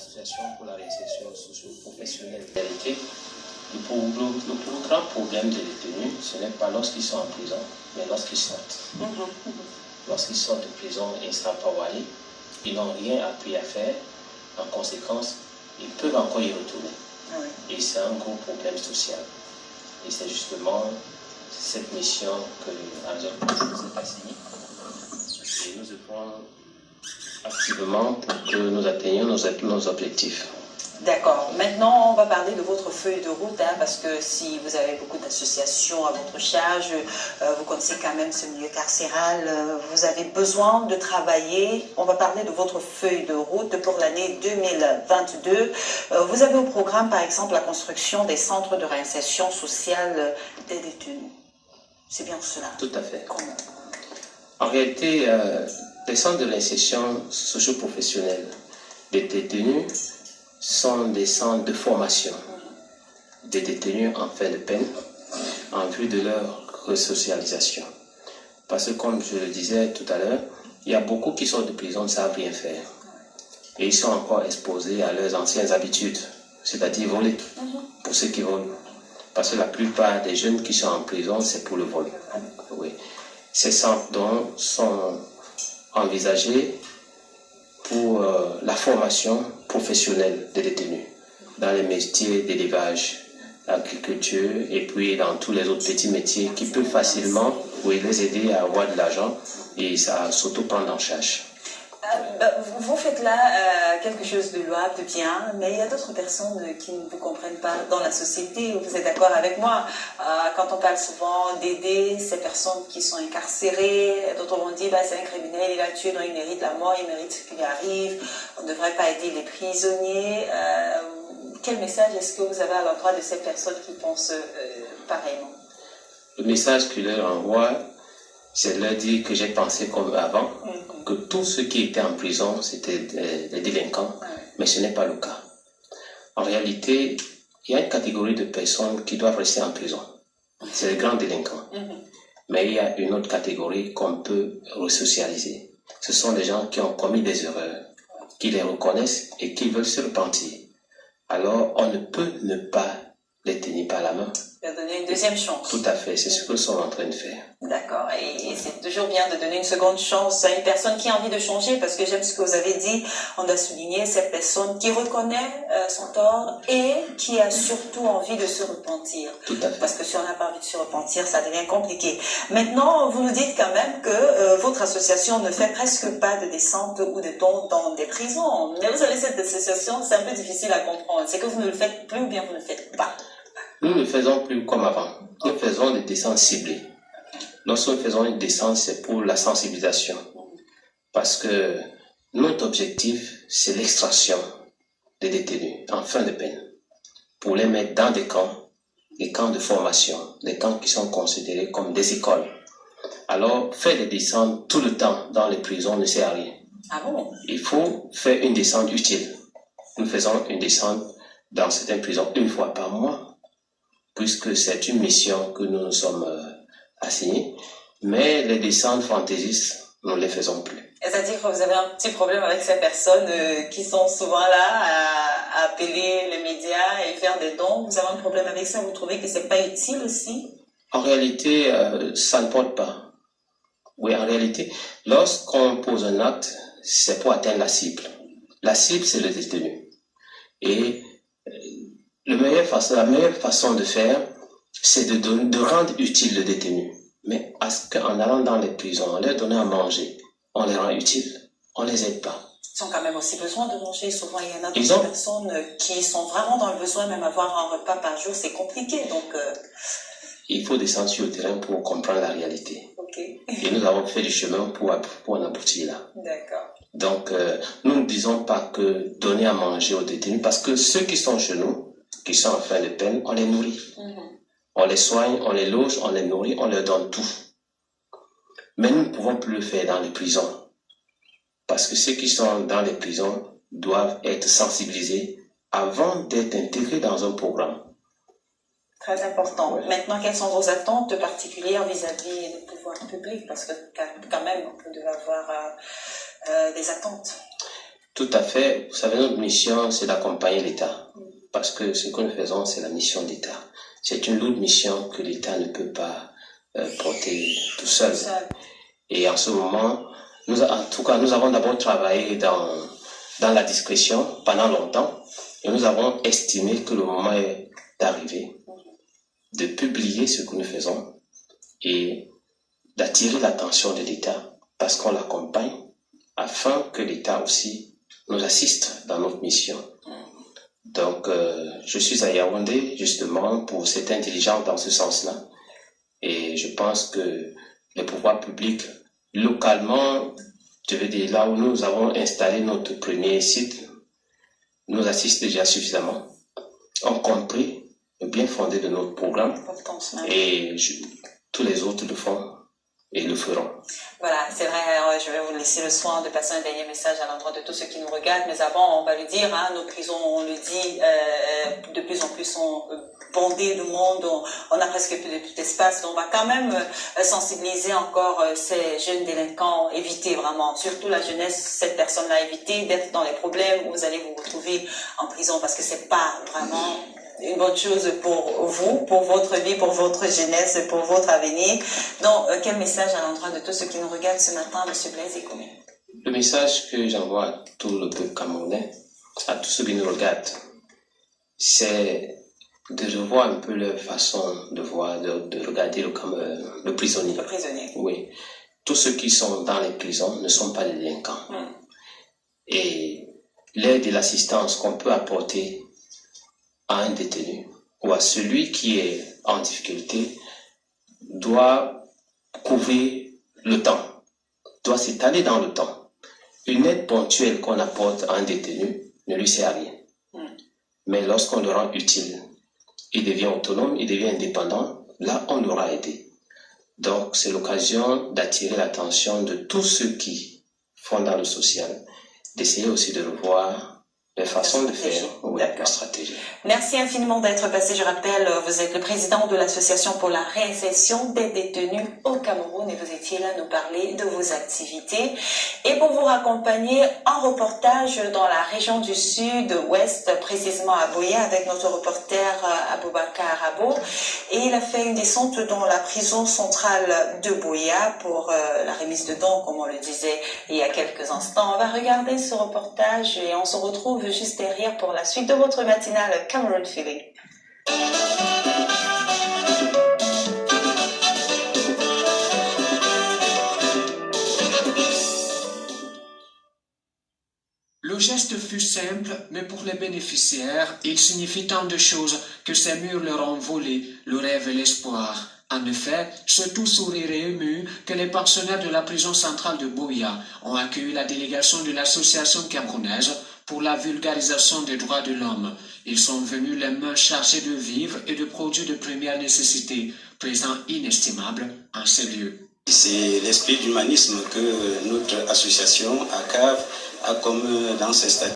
l'Association pour la réinsertion socio-professionnelle. Le plus grand problème des détenus, ce n'est pas lorsqu'ils sont en prison, mais lorsqu'ils sortent. Lorsqu'ils sortent de prison et ils sont envoyés, ils n'ont rien appris à faire. En conséquence, ils peuvent encore y retourner. Et c'est un gros problème social. Et c'est justement cette mission que nous s'est assignée. Et nous œuvrons activement pour que nous atteignions nos objectifs. D'accord. Maintenant, on va parler de votre feuille de route, parce que si vous avez beaucoup d'associations à votre charge, vous connaissez quand même ce milieu carcéral, vous avez besoin de travailler. On va parler de votre feuille de route pour l'année 2022. Vous avez au programme, par exemple, la construction des centres de réinsertion sociale des détenus. C'est bien cela? Tout à fait. Comment? En réalité, les centres de réinsertion socio-professionnelle des détenus sont des centres de formation des détenus en fin de peine en vue de leur resocialisation. Parce que comme je le disais tout à l'heure, il y a beaucoup qui sortent de prison, ne savent rien faire. Et ils sont encore exposés à leurs anciennes habitudes, c'est-à-dire voler, pour ceux qui volent. Parce que la plupart des jeunes qui sont en prison, c'est pour le vol. Oui. Ces centres donc sont envisagés pour la formation professionnelle des détenus dans les métiers d'élevage, l'agriculture et puis dans tous les autres petits métiers qui peuvent facilement les aider à avoir de l'argent et à s'auto-prendre en charge. Vous faites là quelque chose de louable, de bien, mais il y a d'autres personnes qui ne vous comprennent pas dans la société. Vous êtes d'accord avec moi? Quand on parle souvent d'aider ces personnes qui sont incarcérées, d'autres vont dire c'est un criminel, il a tué, donc il mérite la mort, il mérite ce qui lui arrive, on ne devrait pas aider les prisonniers. Quel message est-ce que vous avez à l'endroit de ces personnes qui pensent pareillement? Le message que leur envoie, c'est de leur dire que j'ai pensé comme avant, que tous ceux qui étaient en prison, c'était des délinquants, mais ce n'est pas le cas. En réalité, il y a une catégorie de personnes qui doivent rester en prison. C'est les grands délinquants. Mais il y a une autre catégorie qu'on peut resocialiser. Ce sont des gens qui ont commis des erreurs, qui les reconnaissent et qui veulent se repentir. Alors, on ne peut ne pas les tenir par la main. Leur donner une deuxième chance. Tout à fait, c'est ce que nous sommes en train de faire. D'accord, et c'est toujours bien de donner une seconde chance à une personne qui a envie de changer, parce que j'aime ce que vous avez dit, on doit souligner cette personne qui reconnaît son tort et qui a surtout envie de se repentir. Tout à fait. Parce que si on n'a pas envie de se repentir, ça devient compliqué. Maintenant, vous nous dites quand même que votre association ne fait presque pas de descente ou de dons dans des prisons. Mais vous avez cette association, c'est un peu difficile à comprendre. C'est que vous ne le faites plus ou bien vous ne le faites pas? Nous ne faisons plus comme avant. Nous faisons des descentes ciblées. Lorsque nous faisons une descente, c'est pour la sensibilisation. Parce que notre objectif, c'est l'extraction des détenus en fin de peine. Pour les mettre dans des camps de formation, des camps qui sont considérés comme des écoles. Alors, faire des descentes tout le temps dans les prisons ne sert à rien. Ah bon? Il faut faire une descente utile. Nous faisons une descente dans certaines prisons une fois par mois, puisque c'est une mission que nous nous sommes assignés, mais les descentes fantaisistes, nous ne les faisons plus. C'est-à-dire que vous avez un petit problème avec ces personnes qui sont souvent là à appeler les médias et faire des dons. Vous avez un problème avec ça? Vous trouvez que c'est pas utile aussi? En réalité, ça ne porte pas. Oui, en réalité, lorsqu'on pose un acte, c'est pour atteindre la cible. La cible, c'est le détenu. Et la meilleure façon de faire, c'est de rendre utile le détenu. Mais en allant dans les prisons, en leur donnant à manger, on les rend utiles, on ne les aide pas. Ils ont quand même aussi besoin de manger. Souvent, il y en a d'autres personnes qui sont vraiment dans le besoin, même avoir un repas par jour, c'est compliqué. Donc, il faut descendre sur le terrain pour comprendre la réalité. Okay. Et nous avons fait du chemin pour en aboutir là. D'accord. Donc, nous ne disons pas que donner à manger aux détenus, parce que ceux qui sont chez nous, qui sont en fin de peine, on les nourrit. On les soigne, on les loge, on les nourrit, on leur donne tout. Mais nous ne pouvons plus le faire dans les prisons. Parce que ceux qui sont dans les prisons doivent être sensibilisés avant d'être intégrés dans un programme. Très important. Ouais. Maintenant, quelles sont vos attentes particulières vis-à-vis du pouvoir public? Parce que quand même, on peut avoir des attentes. Tout à fait. Vous savez, notre mission, c'est d'accompagner l'État. Parce que ce que nous faisons, c'est la mission d'État. C'est une lourde mission que l'État ne peut pas porter tout seul. Et en ce moment, en tout cas, nous avons d'abord travaillé dans la discrétion pendant longtemps. Et nous avons estimé que le moment est arrivé de publier ce que nous faisons et d'attirer l'attention de l'État parce qu'on l'accompagne afin que l'État aussi nous assiste dans notre mission. Donc, je suis à Yaoundé justement pour cette intelligence dans ce sens-là. Et je pense que les pouvoirs publics, localement, je veux dire là où nous avons installé notre premier site, nous assistent déjà suffisamment, ont compris le bien fondé de notre programme et tous les autres le font et le feront. Voilà, c'est vrai, je vais vous laisser le soin de passer un dernier message à l'endroit de tous ceux qui nous regardent, mais avant, on va le dire, hein, nos prisons, on le dit, de plus en plus sont bondées de monde, on a presque plus d'espace, donc on va quand même sensibiliser encore ces jeunes délinquants, éviter vraiment, surtout la jeunesse, cette personne-là, éviter d'être dans les problèmes où vous allez vous retrouver en prison, parce que c'est pas vraiment une bonne chose pour vous, pour votre vie, pour votre jeunesse, pour votre avenir. Donc, quel message à l'endroit de tous ceux qui nous regardent ce matin, M. Blaise Ekome? Le message que j'envoie à tout le peuple camerounais, à tous ceux qui nous regardent, c'est de revoir un peu leur façon de voir, de regarder le prisonnier. Le prisonnier. Oui. Tous ceux qui sont dans les prisons ne sont pas des délinquants. Et l'aide et l'assistance qu'on peut apporter à un détenu ou à celui qui est en difficulté doit couvrir le temps, doit s'étaler dans le temps. Une aide ponctuelle qu'on apporte à un détenu ne lui sert à rien. Mais lorsqu'on le rend utile, il devient autonome, il devient indépendant, là on l'aura aidé. Donc c'est l'occasion d'attirer l'attention de tous ceux qui font dans le social, d'essayer aussi de revoir les façons de faire, la stratégie. Merci infiniment d'être passé. Je rappelle, vous êtes le président de l'association pour la réinsertion des détenus au Cameroun et vous étiez là nous parler de vos activités. Et pour vous raccompagner en reportage dans la région du sud-ouest, précisément à Boya, avec notre reporter Aboubakar Abo. Et il a fait une descente dans la prison centrale de Boya pour la remise de dons, comme on le disait il y a quelques instants. On va regarder ce reportage et on se retrouve juste derrière pour la suite de votre matinale Cameroun Feeling. Le geste fut simple, mais pour les bénéficiaires, il signifie tant de choses que ces murs leur ont volé le rêve et l'espoir. En effet, c'est tout sourire et ému que les pensionnaires de la prison centrale de Boya ont accueilli la délégation de l'association camerounaise pour la vulgarisation des droits de l'homme. Ils sont venus les mains chargées de vivres et de produits de première nécessité, présents inestimables en ces lieux. C'est l'esprit d'humanisme que notre association ACAV a comme dans ses statuts.